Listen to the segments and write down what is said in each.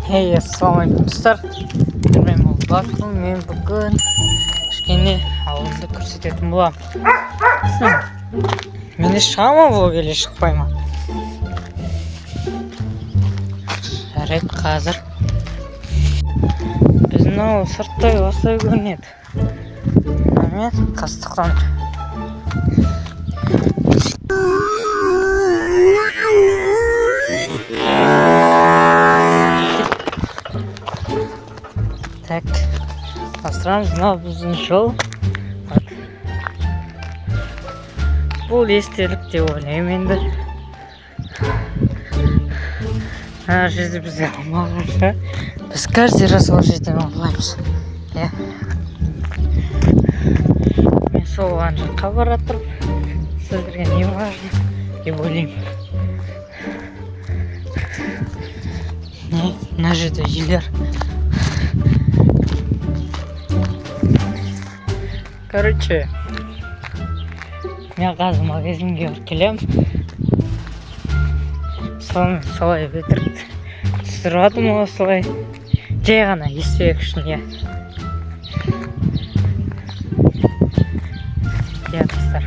Hey, assalamualaikum достар. Мен Баку, мен бүгін кішкене ауылды көрсететін боламын. Мен шығама бұл еле шықпаймын. Жарайды, қазір біздің ауыл сырттай осылай көрінеді. Мен қастықтан так, бастырамыз. Мынау біздің жол. Бұл естелік деп ойлаймын енді. Ана жерде бізде алмағанша біз каждый раз ол жерден аулаймыз. Мен сол жаққа бара тұрып сіздерге не важно деп ойлаймын. Мына жерде үйлер. Короче, мен қазір магазинге барып келемін. Солай бітіріп түсіріп жатырмын осылай. Жай ғана естелік үшін, достар.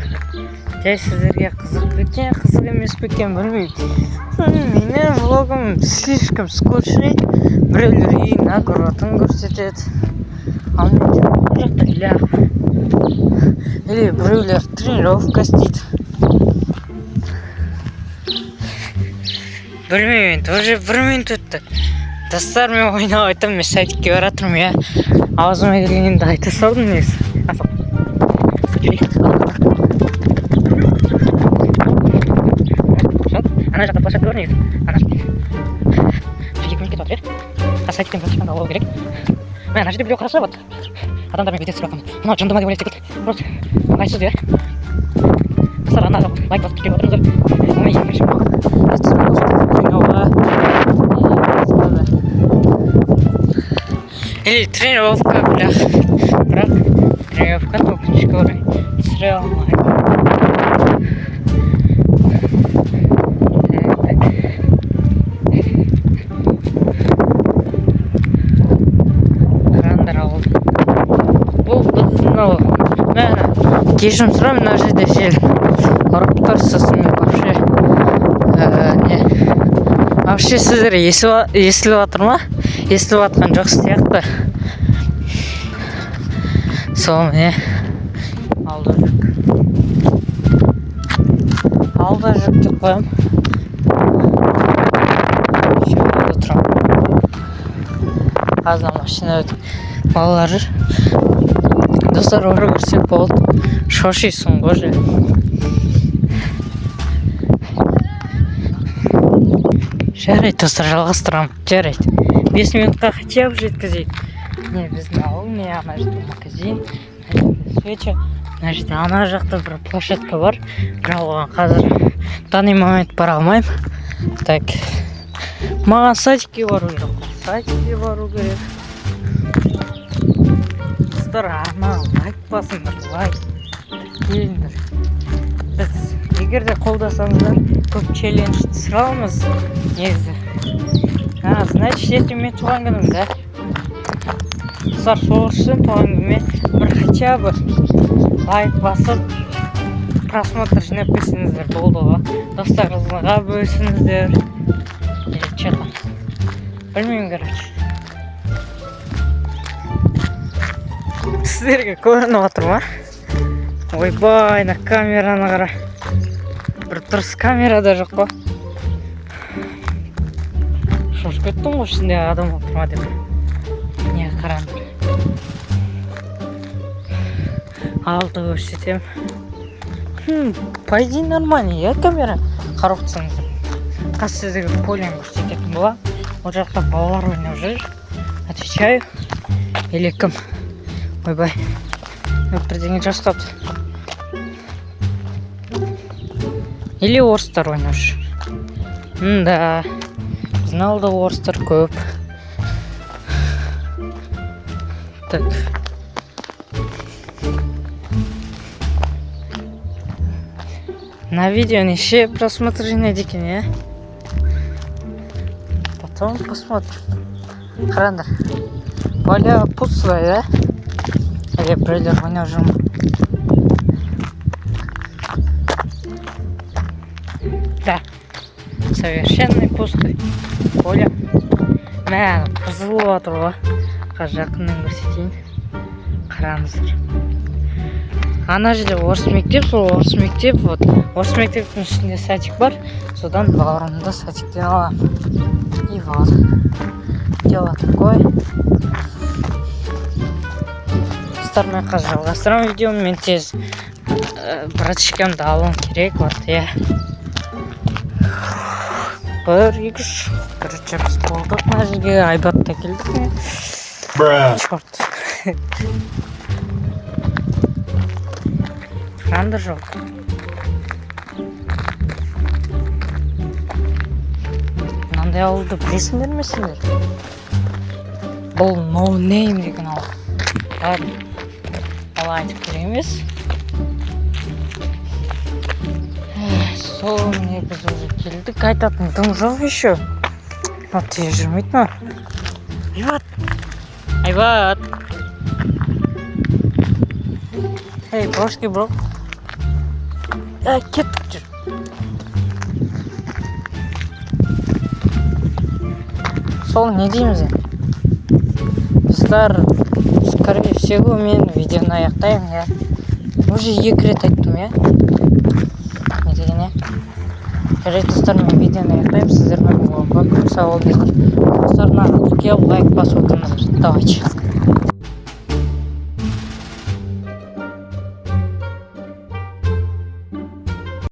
Жай сіздерге қызық бекен, қызық емес бекен білмеймін. Менің влогым слишком скучный. Біреулер үйдің огородын көрсетеді. Ал мен жақта ляп. Или біреулер тренировка істейді. Білмеймін, тоже 1 минут өтті. Достар, мен ойнап айтам, мен сайтикке бара жатырмын, Аузыма келгенде айта салдым негізі. Ана жақта площадка бар негізі. Ана жақта. 2 минут кетіп жатыр, сайтиктен площадканы алу керек. Мен ана жерде біреу қараса болады. Адамдармен бетер сұрап қамын. Мынау жынды ма деп ойлайды секілді. Просто ыңғайсыз, Достар, ана жақта лайк басып кетіп отырыңыздар. Оны екінші или тренировка, бірақ тренировканы өкінішке орай түсіре алмаймын. Қараңдар ауыл. Бұл біздің ауыл. Кешірім сұраймын, мына жерде жел ұрып тұр, сосын мен вообще сіздер естіліп жатыр ма? Естіліп жатқан жоқ сияқты. Сол алда жүк деп қоям. Шөпті тұрам. Қазір машина өтіп. Балалар жүр. Достар, ұры көрсе болды. Шошисың ғой. Жарайды, достар, жалғастырамын. Жарайды. 5 минутқа хотя бы жеткізейік. Біздің ауыл, ана жерде магазин, свеча. Ана жерде ана жақта бір площадка бар. Бірақ оған қазір данный момент бара алмаймын. Так, маған сайтикке бару керек. Сайтикке бару керек. Достар, ана лайк басыңдар, лайк. Келіңдер. Біз егерде қолдасаңыздар, көп челлендж түсіре аламыз. Негізі. Значит, если мен туған күнім, Достар, сол үшін туған күніме бір хотя бы лайк басып, просмотр жинап берсеңіздер болды ғой. Достарыңызға бөлсіңіздер. Че-то. Білмеймін, короче. Сіздерге көрініп отыр ма? Ойбай, на камераны қара. Бір дұрыс камерада жоқ па? Шошып кеттім ғой, ішінде адам отыр ма деп. Не қараңдар. Алды көрсетем. По идее нормально, камера? Қарап тұрсаңыздар. Қазір сіздерге полем көрсететін бола. Ол жақта балалар ойнап жүр. Отвечаю. Или кім? Ойбай. Бірдеңе жасқап. Или орыстар ойнап жүр. Да. Біздің ауылда орыстар көп. Так. На видео неше просмотр жинайды екен, Потом посмотрим. қараңдар. Поля пустое, да? Или біреулер ойнап жүр ме? Да, совершенно пустой поле. Мә, бұзылып отыр ғой. Қазір жақыннан көрсетейін. Қараңыздар. Ана жерде орыс мектеп, сол орыс мектеп, вот. Орыс мектептің ішінде садик бар. Содан бауырымды садиктен аламын. И вот. Дело такое. Стармен қазір жалғастырамын видеоны. Мен тез братишкамды алуым керек. Вот, я. Бір, екі, үш. Короче, біз болдық мына жерге. Айбатта келдік мен. Черт. Кранда жоқ. Мынандай ауылды білесіңдер ме сендер? Бұл No Name деген ауыл. Ладно. Ал айтып керек емес. Сол міне біз уже келдік. Айтатын дым жоқ еще. Но тез жүрмейді ма? Айбат! Айбат! Эй, брошки, бро. Кеттік жүр. Сол не дейміз енді? Достар, скорее всего, мен видеоны аяқтаймын, я. Уже 2 рет айттым, я. Не деген, я. Жарайды, достар, мен видеоны аяқтаймын, сіздермен болғанға көп сау болыңыздар. Достар, мына лайк басып отырыңыздар. Давайте.